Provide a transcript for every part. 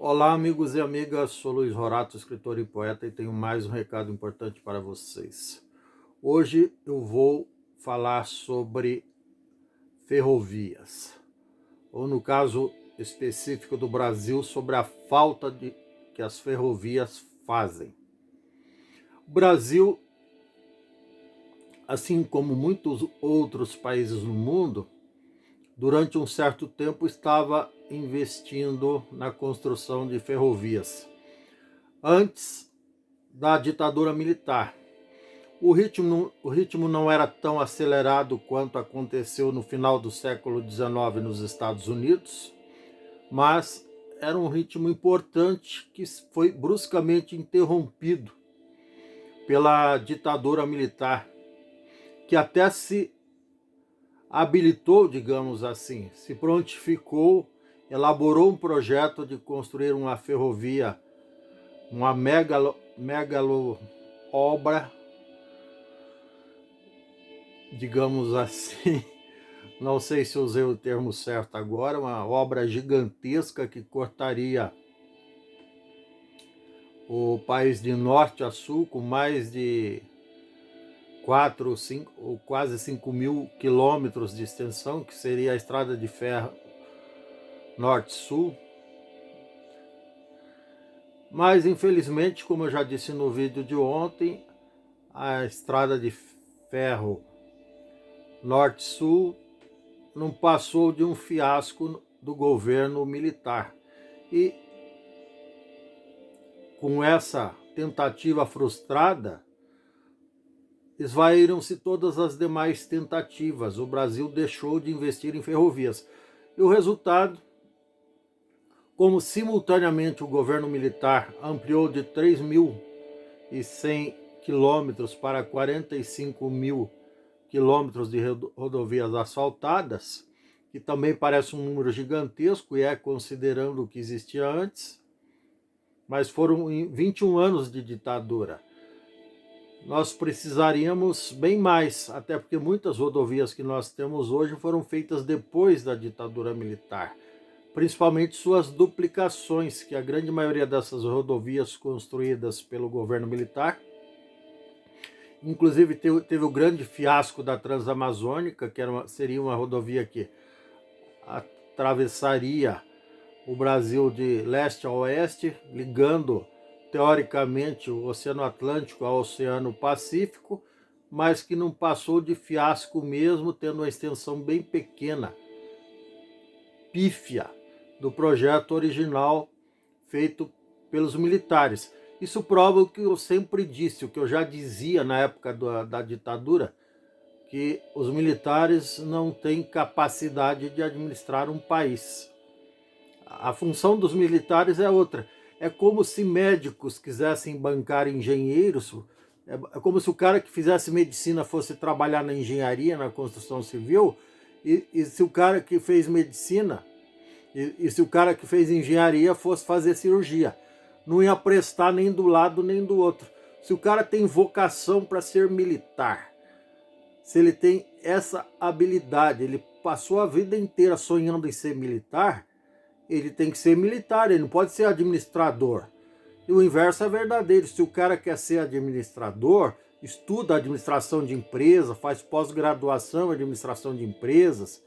Olá, amigos e amigas, sou Luiz Rorato, escritor e poeta, e tenho mais um recado importante para vocês. Hoje eu vou falar sobre ferrovias, ou no caso específico do Brasil, sobre a falta que as ferrovias fazem. O Brasil, assim como muitos outros países no mundo, durante um certo tempo estava investindo na construção de ferrovias. Antes da ditadura militar. O ritmo não era tão acelerado quanto aconteceu no final do século XIX nos Estados Unidos, mas era um ritmo importante que foi bruscamente interrompido pela ditadura militar, que até se habilitou, digamos assim, se prontificou, elaborou um projeto de construir uma ferrovia, uma megalo obra, digamos assim, não sei se usei o termo certo agora, uma obra gigantesca que cortaria o país de norte a sul com mais de 4, 5 ou quase 5 mil quilômetros de extensão, que seria a estrada de ferro norte-sul. Mas, infelizmente, como eu já disse no vídeo de ontem, a estrada de ferro norte-sul não passou de um fiasco do governo militar. E com essa tentativa frustrada, esvaíram-se todas as demais tentativas. O Brasil deixou de investir em ferrovias. E o resultado, como simultaneamente o governo militar ampliou de 3.100 quilômetros para 45 mil quilômetros de rodovias asfaltadas, que também parece um número gigantesco e é considerando o que existia antes, mas foram 21 anos de ditadura. Nós precisaríamos bem mais, até porque muitas rodovias que nós temos hoje foram feitas depois da ditadura militar, principalmente suas duplicações, que a grande maioria dessas rodovias construídas pelo governo militar, inclusive teve o grande fiasco da Transamazônica, que seria uma rodovia que atravessaria o Brasil de leste a oeste, ligando teoricamente o Oceano Atlântico ao Oceano Pacífico, mas que não passou de fiasco mesmo, tendo uma extensão bem pequena, pífia, do projeto original feito pelos militares. Isso prova o que eu sempre disse, o que eu já dizia na época da ditadura, que os militares não têm capacidade de administrar um país. A função dos militares é outra. É como se médicos quisessem bancar engenheiros, é como se o cara que fizesse medicina fosse trabalhar na engenharia, na construção civil, e se o cara que fez medicina, e se o cara que fez engenharia fosse fazer cirurgia. Não ia prestar nem do lado nem do outro. Se o cara tem vocação para ser militar, se ele tem essa habilidade, ele passou a vida inteira sonhando em ser militar, ele tem que ser militar, ele não pode ser administrador. E o inverso é verdadeiro. Se o cara quer ser administrador, estuda administração de empresa, faz pós-graduação em administração de empresas,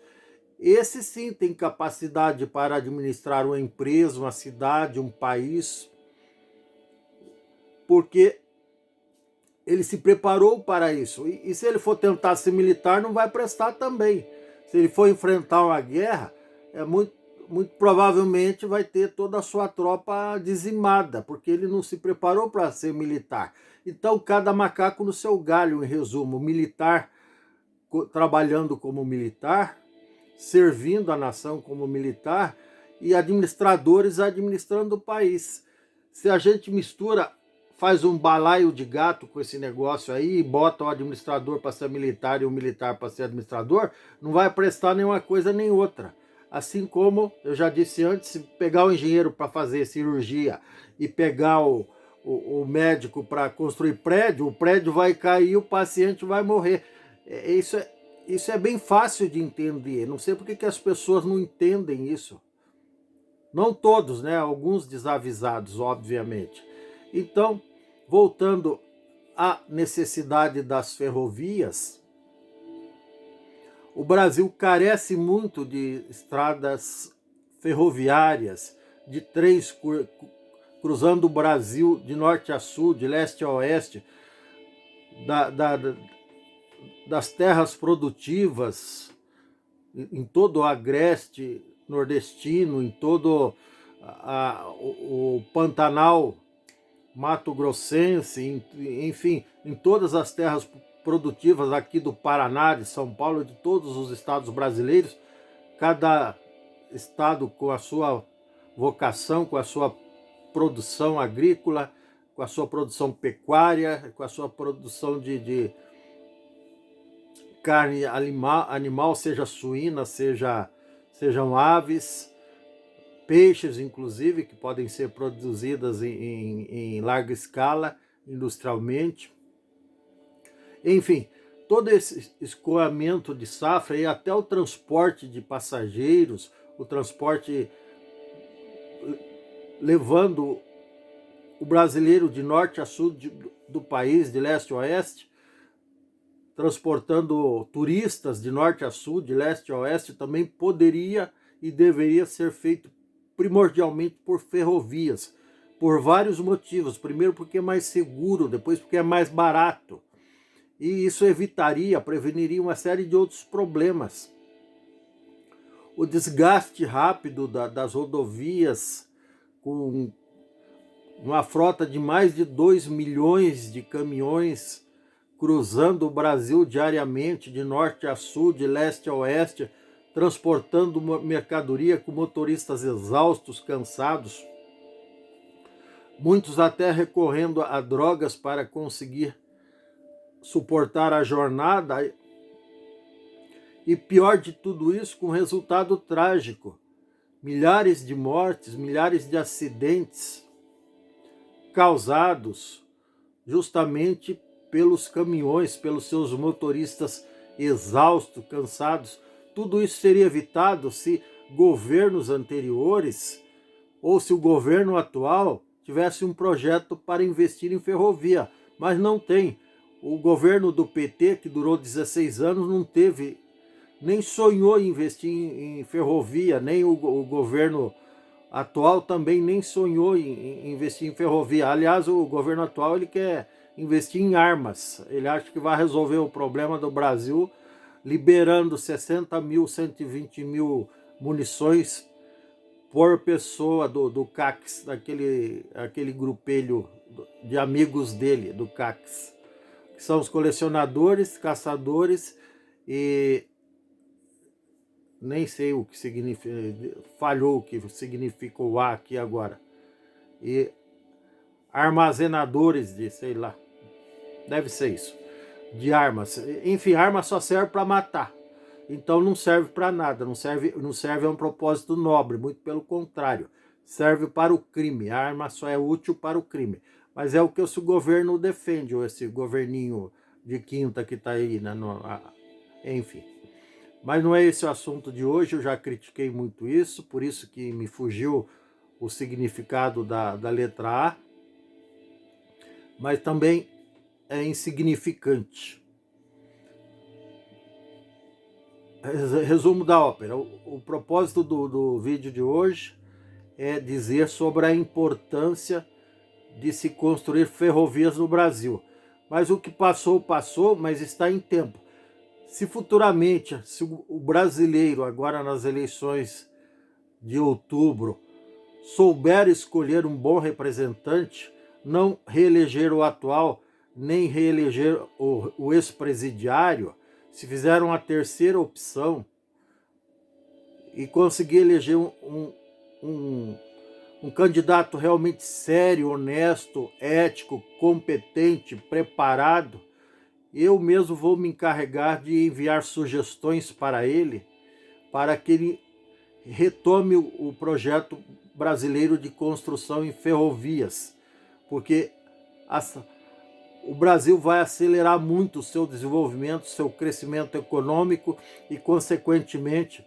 esse sim tem capacidade para administrar uma empresa, uma cidade, um país, porque ele se preparou para isso. E se ele for tentar ser militar, não vai prestar também. Se ele for enfrentar uma guerra, é muito provavelmente vai ter toda a sua tropa dizimada, porque ele não se preparou para ser militar. Então, cada macaco no seu galho, em resumo, militar trabalhando como militar, servindo a nação como militar, e administradores administrando o país. Se a gente mistura, faz um balaio de gato com esse negócio aí, e bota o administrador para ser militar e o militar para ser administrador, não vai prestar nenhuma coisa nem outra. Assim como eu já disse antes, se pegar o engenheiro para fazer cirurgia e pegar o médico para construir prédio, o prédio vai cair e o paciente vai morrer. Isso é bem fácil de entender. Não sei por que as pessoas não entendem isso. Não todos, né? Alguns desavisados, obviamente. Então, voltando à necessidade das ferrovias, o Brasil carece muito de estradas ferroviárias, de trens cruzando o Brasil de norte a sul, de leste a oeste, da, da, das terras produtivas em todo o agreste nordestino, em todo o Pantanal mato-grossense, enfim, em todas as terras produtivas aqui do Paraná, de São Paulo, de todos os estados brasileiros, cada estado com a sua vocação, com a sua produção agrícola, com a sua produção pecuária, com a sua produção de carne animal, seja suína, sejam aves, peixes, inclusive, que podem ser produzidas em larga escala, industrialmente. Enfim, todo esse escoamento de safra e até o transporte de passageiros, o transporte levando o brasileiro de norte a sul do país, de leste a oeste, transportando turistas de norte a sul, de leste a oeste, também poderia e deveria ser feito primordialmente por ferrovias, por vários motivos. Primeiro, porque é mais seguro, depois, porque é mais barato. E isso preveniria uma série de outros problemas. O desgaste rápido das rodovias, com uma frota de mais de 2 milhões de caminhões cruzando o Brasil diariamente, de norte a sul, de leste a oeste, transportando mercadoria com motoristas exaustos, cansados, muitos até recorrendo a drogas para conseguir suportar a jornada. E pior de tudo isso, com resultado trágico: milhares de mortes, milhares de acidentes causados justamente pelos caminhões, pelos seus motoristas exaustos, cansados. Tudo isso seria evitado se governos anteriores ou se o governo atual tivesse um projeto para investir em ferrovia, mas não tem. O governo do PT, que durou 16 anos, não teve, nem sonhou em investir em ferrovia, nem o governo atual também nem sonhou em investir em ferrovia. Aliás, o governo atual ele quer investir em armas. Ele acha que vai resolver o problema do Brasil liberando 60 mil, 120 mil munições por pessoa do CACS, aquele grupelho de amigos dele, do CACS, que são os colecionadores, caçadores e nem sei o que significa, falhou o que significa o A aqui agora, e armazenadores de, sei lá, deve ser isso, de armas. Enfim, arma só serve para matar. Então não serve para nada, não serve a um propósito nobre, muito pelo contrário, serve para o crime. A arma só é útil para o crime. Mas é o que esse governo defende, ou esse governinho de quinta que está aí, né? Enfim. Mas não é esse o assunto de hoje, eu já critiquei muito isso, por isso que me fugiu o significado da letra A, mas também é insignificante. Resumo da ópera. O propósito do vídeo de hoje é dizer sobre a importância de se construir ferrovias no Brasil. Mas o que passou, passou, mas está em tempo. Se futuramente, se o brasileiro, agora nas eleições de outubro, souber escolher um bom representante, não reeleger o atual, nem reeleger o ex-presidiário, se fizer uma terceira opção e conseguir eleger um candidato realmente sério, honesto, ético, competente, preparado, eu mesmo vou me encarregar de enviar sugestões para ele, para que ele retome o projeto brasileiro de construção em ferrovias, porque o Brasil vai acelerar muito o seu desenvolvimento, seu crescimento econômico e, consequentemente,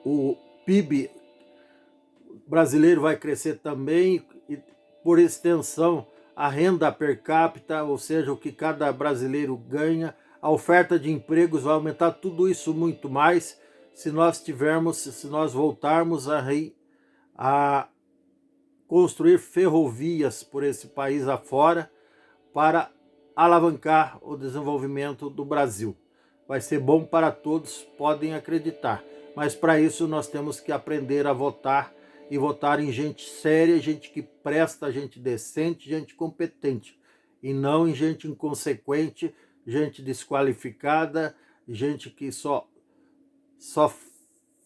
o PIB brasileiro vai crescer também e, por extensão, a renda per capita, ou seja, o que cada brasileiro ganha, a oferta de empregos vai aumentar, tudo isso muito mais se nós voltarmos a construir ferrovias por esse país afora para alavancar o desenvolvimento do Brasil. Vai ser bom para todos, podem acreditar. Mas para isso nós temos que aprender a votar e votar em gente séria, gente que presta, gente decente, gente competente. E não em gente inconsequente, gente desqualificada, gente que só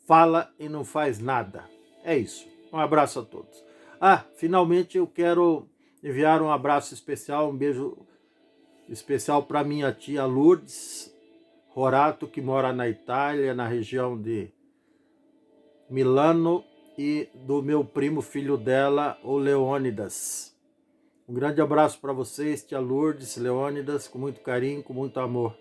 fala e não faz nada. É isso. Um abraço a todos. Finalmente eu quero enviar um abraço especial, um beijo especial para minha tia Lourdes Rorato, que mora na Itália, na região de Milano, e do meu primo, filho dela, o Leônidas. Um grande abraço para vocês, tia Lourdes, Leônidas, com muito carinho, com muito amor.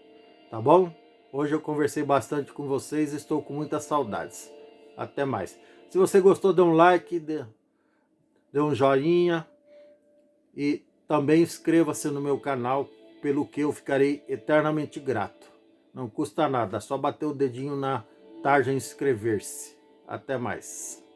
Tá bom? Hoje eu conversei bastante com vocês e estou com muitas saudades. Até mais. Se você gostou, dê um like, dê um joinha e também inscreva-se no meu canal, pelo que eu ficarei eternamente grato. Não custa nada, é só bater o dedinho na tarja e inscrever-se. Até mais.